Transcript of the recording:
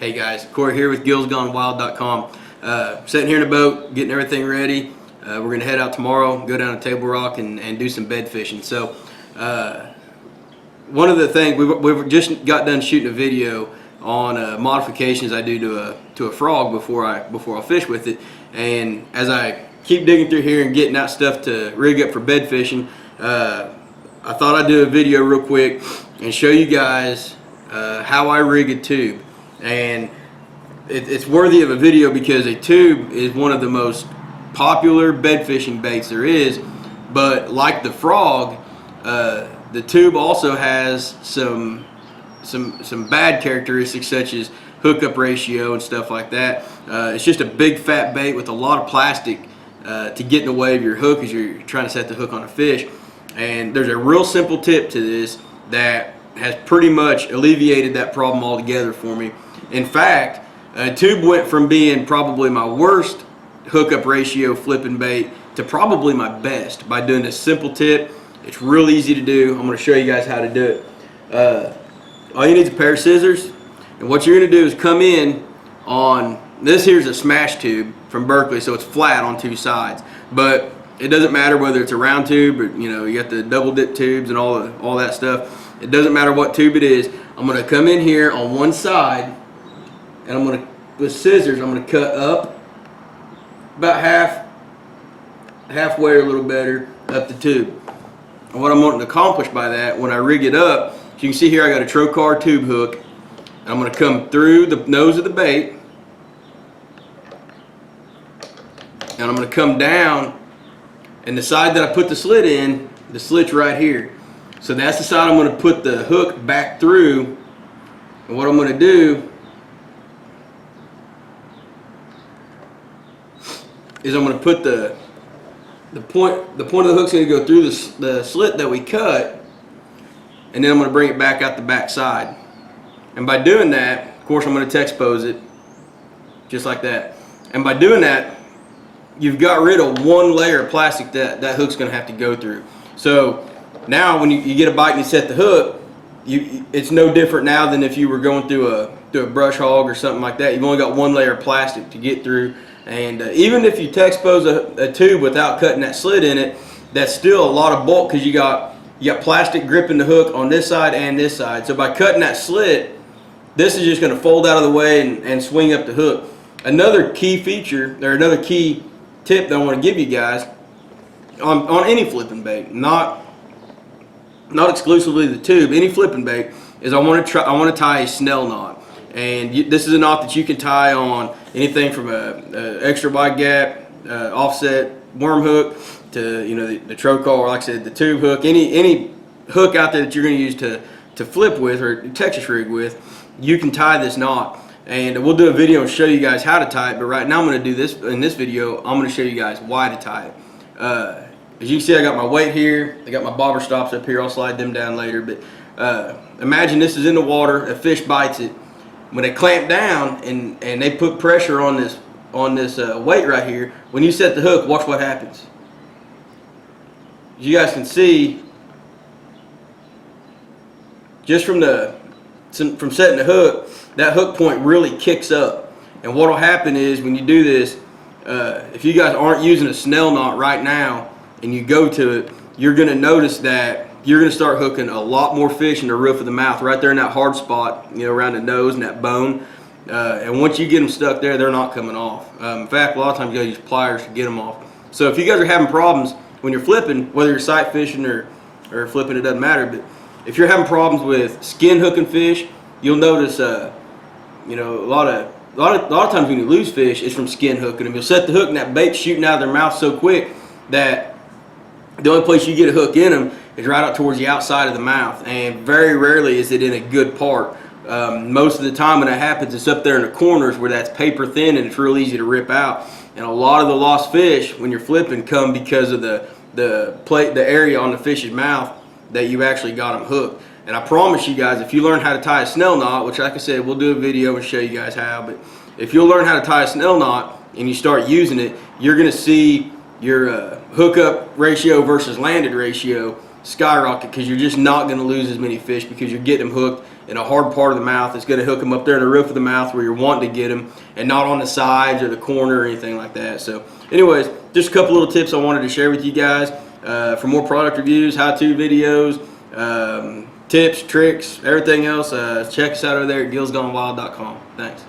Hey guys, Kory here with GillzGoneWild.com. Sitting here in a boat, getting everything ready. We're going to head out tomorrow, go down to Table Rock and do some bed fishing. So one of the things, we've just got done shooting a video on modifications I do to a frog before I fish with it. And as I keep digging through here and getting that stuff to rig up for bed fishing, I thought I'd do a video real quick and show you guys how I rig a tube. And it's worthy of a video because a tube is one of the most popular bed fishing baits there is. But like the frog, the tube also has some bad characteristics, such as hookup ratio and stuff like that. It's just a big fat bait with a lot of plastic to get in the way of your hook as you're trying to set the hook on a fish. And there's a real simple tip to this that has pretty much alleviated that problem altogether for me. In fact, a tube went from being probably my worst hookup ratio flipping bait to probably my best by doing this simple tip. It's real easy to do. I'm going to show you guys how to do it. All you need is a pair of scissors, and what you're going to do is come in on this. Here's a smash tube from Berkeley, so it's flat on two sides, but it doesn't matter whether it's a round tube or you got the double dip tubes and all that stuff. It doesn't matter what tube it is. I'm going to come in here on one side, and I'm going to, with scissors, I'm going to cut up about halfway or a little better up the tube. And what I'm wanting to accomplish by that, when I rig it up, so you can see here I got a trocar tube hook, and I'm going to come through the nose of the bait, and I'm going to come down, and the side that I put the slit in, the slit's right here. So that's the side I'm going to put the hook back through. And what I'm going to do is I'm going to put the point of the hook's going to go through the slit that we cut, and then I'm going to bring it back out the back side. And by doing that, of course, I'm going to Texpose it just like that. And by doing that, you've got rid of one layer of plastic that hook's going to have to go through. So now when you get a bite and you set the hook, it's no different now than if you were going through a brush hog or something like that. You've only got one layer of plastic to get through. And even if you Texpose a tube without cutting that slit in it, that's still a lot of bulk because you got plastic gripping the hook on this side and this side. So by cutting that slit, this is just going to fold out of the way and swing up the hook. Another key feature, or another key tip that I want to give you guys on any flipping bait, not exclusively the tube, any flipping bait, is I want to tie a snell knot. And this is a knot that you can tie on anything from a extra wide gap, offset worm hook, to the trocar, like I said, the tube hook, any hook out there that you're going to use to flip with or Texas rig with. You can tie this knot, and we'll do a video and show you guys how to tie it. But right now I'm going to do this in this video. I'm going to show you guys why to tie it. As you can see, I got my weight here. I got my bobber stops up here. I'll slide them down later. But imagine this is in the water. A fish bites it. When they clamp down and they put pressure on this weight right here, when you set the hook, watch what happens. As you guys can see, just from setting the hook, that hook point really kicks up. And what will happen is when you do this, if you guys aren't using a snell knot right now and you go to it, you're going to notice that you're going to start hooking a lot more fish in the roof of the mouth, right there in that hard spot, around the nose and that bone. And once you get them stuck there, they're not coming off. In fact, a lot of times you got to use pliers to get them off. So if you guys are having problems when you're flipping, whether you're sight fishing or flipping, it doesn't matter. But if you're having problems with skin hooking fish, you'll notice, a lot of times when you lose fish, it's from skin hooking them. You'll set the hook and that bait's shooting out of their mouth so quick that the only place you get a hook in them is right out towards the outside of the mouth, and very rarely is it in a good part. Most of the time when that happens, it's up there in the corners where that's paper thin and it's real easy to rip out. And a lot of the lost fish when you're flipping come because of the area on the fish's mouth that you actually got them hooked. And I promise you guys, if you learn how to tie a snell knot, which like I said, we'll do a video and show you guys how, but if you'll learn how to tie a snell knot and you start using it, you're going to see your hookup ratio versus landed ratio skyrocket because you're just not going to lose as many fish because you're getting them hooked in a hard part of the mouth. It's going to hook them up there in the roof of the mouth where you're wanting to get them, and not on the sides or the corner or anything like that. So anyways, just a couple little tips I wanted to share with you guys. For more product reviews, how-to videos, tips, tricks, everything else, check us out over there at GillzGoneWild.com. Thanks.